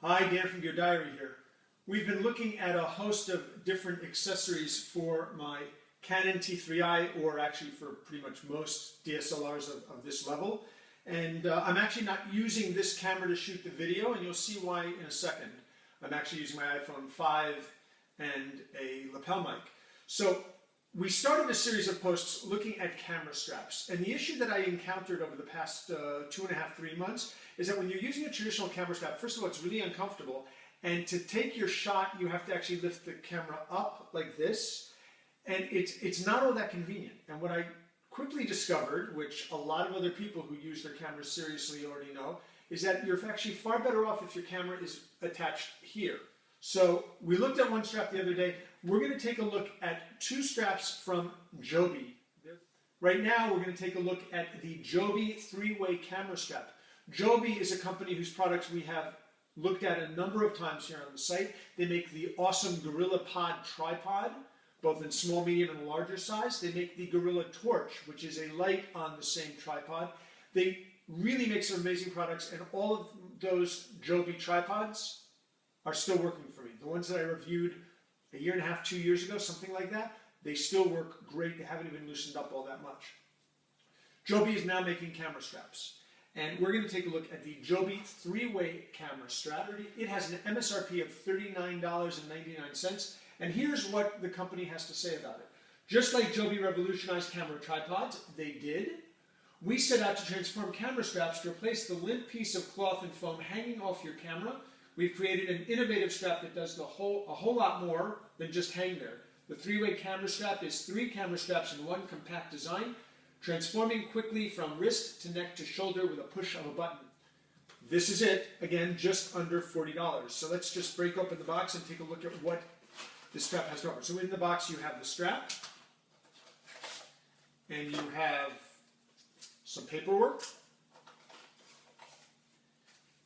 Hi, Dan from Your Diary here. We've been looking at a host of different accessories for my Canon T3i, or actually for pretty much most DSLRs of this level. And I'm actually not using this camera to shoot the video, and you'll see why in a second. I'm actually using my iPhone 5 and a lapel mic. So we started a series of posts looking at camera straps, and the issue that I encountered over the past 2.5, 3 months is that when you're using a traditional camera strap, first of all, it's really uncomfortable, and to take your shot, you have to actually lift the camera up like this, and it's not all that convenient. And what I quickly discovered, which a lot of other people who use their cameras seriously already know, is that you're actually far better off if your camera is attached here. So we looked at one strap the other day. We're going to take a look at two straps from Joby. Right now we're going to take a look at the Joby 3-way camera strap. Joby is a company whose products we have looked at a number of times here on the site. They make the awesome Gorilla Pod tripod, both in small, medium, and larger size. They make the Gorilla Torch, which is a light on the same tripod. They really make some amazing products, and all of those Joby tripods are still working for me. The ones that I reviewed a year and a half, 2 years ago, something like that, they still work great. They haven't even loosened up all that much. Joby is now making camera straps, and we're going to take a look at the Joby 3-way camera strap. It has an MSRP of $39.99, and here's what the company has to say about it. Just like Joby revolutionized camera tripods, they did. We set out to transform camera straps to replace the limp piece of cloth and foam hanging off your camera. We've created an innovative strap that does a whole lot more than just hang there. The 3-way camera strap is 3 camera straps in one compact design, transforming quickly from wrist to neck to shoulder with a push of a button. This is it, again, just under $40. So let's just break open the box and take a look at what this strap has to offer. So in the box you have the strap, and you have some paperwork,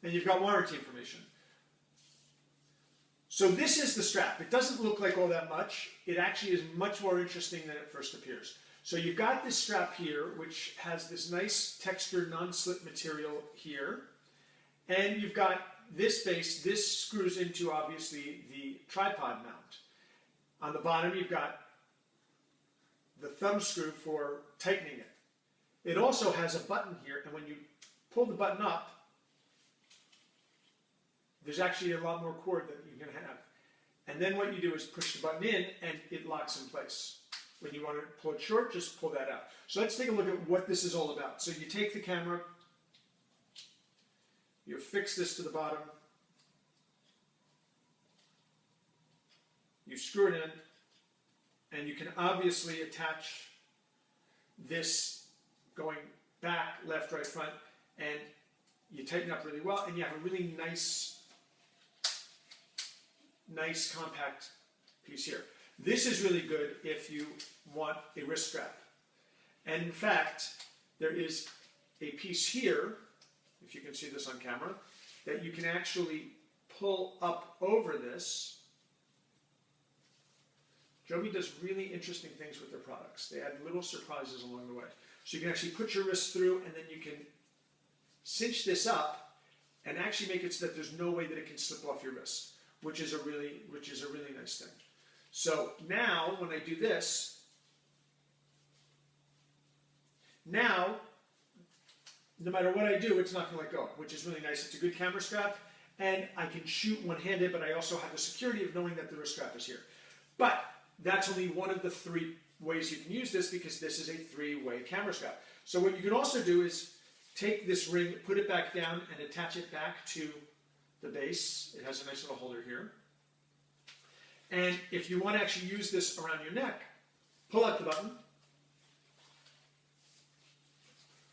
and you've got warranty information. So this is the strap. It doesn't look like all that much. It actually is much more interesting than it first appears. So you've got this strap here, which has this nice textured non-slip material here. And you've got this base. This screws into, obviously, the tripod mount. On the bottom, you've got the thumb screw for tightening it. It also has a button here, and when you pull the button up, there's actually a lot more cord that you can have. And then what you do is push the button in, and it locks in place. When you want to pull it short, just pull that out. So let's take a look at what this is all about. So you take the camera, you affix this to the bottom, you screw it in, and you can obviously attach this going back, left, right, front, and you tighten up really well, and you have a really nice compact piece here. This is really good if you want a wrist strap. And in fact, there is a piece here, if you can see this on camera, that you can actually pull up over this. Joby does really interesting things with their products. They add little surprises along the way. So you can actually put your wrist through, and then you can cinch this up and actually make it so that there's no way that it can slip off your wrist, which is a really nice thing. So now, when I do this, now, no matter what I do, it's not going to let go, which is really nice. It's a good camera strap, and I can shoot one-handed, but I also have the security of knowing that the wrist strap is here. But that's only one of the 3 ways you can use this, because this is a 3-way camera strap. So what you can also do is take this ring, put it back down, and attach it back to the base. It has a nice little holder here. And if you want to actually use this around your neck, pull out the button,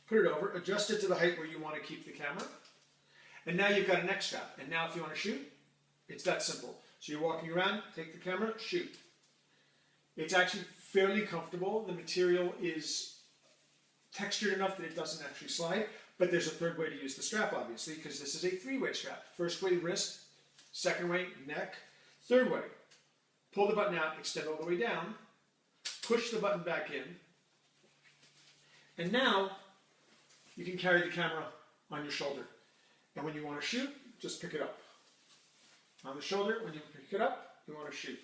put it over, adjust it to the height where you want to keep the camera, and now you've got a neck strap. And now if you want to shoot, it's that simple. So you're walking around, take the camera, shoot. It's actually fairly comfortable. The material is textured enough that it doesn't actually slide, but there's a 3rd way to use the strap, obviously, because this is a 3-way strap. 1st way, wrist; 2nd way, neck; 3rd way, pull the button out, extend all the way down, push the button back in, and now you can carry the camera on your shoulder. And when you want to shoot, just pick it up. on the shoulder. When you pick it up, you want to shoot.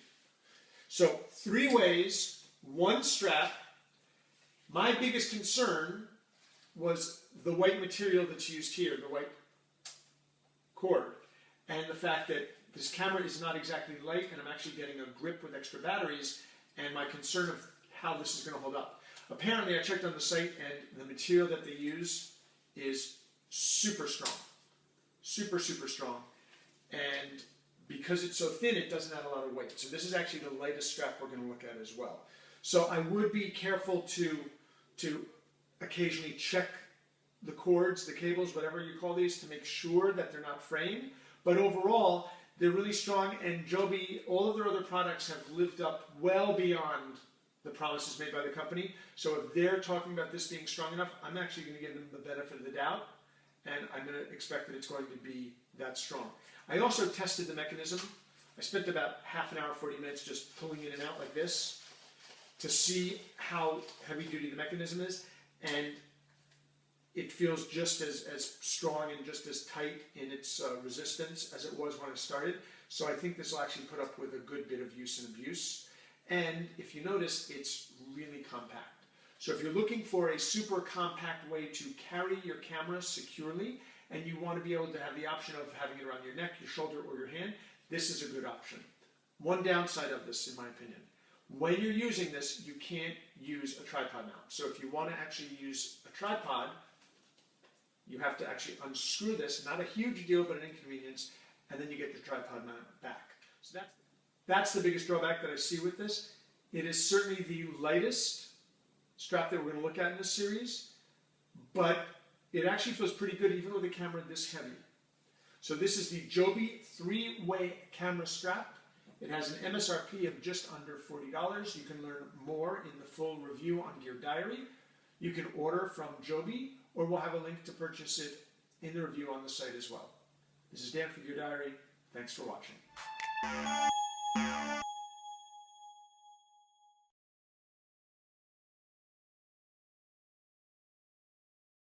So 3 ways, 1 strap. My biggest concern was the white material that's used here, the white cord, and the fact that this camera is not exactly light, and I'm actually getting a grip with extra batteries, and my concern of how this is going to hold up. Apparently, I checked on the site, and the material that they use is super strong. Super, super strong. And because it's so thin, it doesn't add a lot of weight. So this is actually the lightest strap we're going to look at as well. So I would be careful to occasionally check the cords, the cables, whatever you call these, to make sure that they're not fraying. But overall, they're really strong, and Joby, all of their other products have lived up well beyond the promises made by the company. So if they're talking about this being strong enough, I'm actually going to give them the benefit of the doubt, and I'm going to expect that it's going to be that strong. I also tested the mechanism. I spent about half an hour, 40 minutes just pulling in and out like this to see how heavy duty the mechanism is, and it feels just as strong and just as tight in its resistance as it was when I started. So I think this will actually put up with a good bit of use and abuse. And if you notice, it's really compact. So if you're looking for a super compact way to carry your camera securely, and you want to be able to have the option of having it around your neck, your shoulder, or your hand, this is a good option. One downside of this, in my opinion, when you're using this, you can't use a tripod mount. So if you want to actually use a tripod, you have to actually unscrew this, not a huge deal, but an inconvenience, and then you get your tripod mount back. So that's the biggest drawback that I see with this. It is certainly the lightest strap that we're going to look at in this series, but it actually feels pretty good even with a camera this heavy. So this is the Joby 3-way camera strap. It has an MSRP of just under $40. You can learn more in the full review on Gear Diary. You can order from Joby, or we'll have a link to purchase it in the review on the site as well. This is Dan for Gear Diary. Thanks for watching.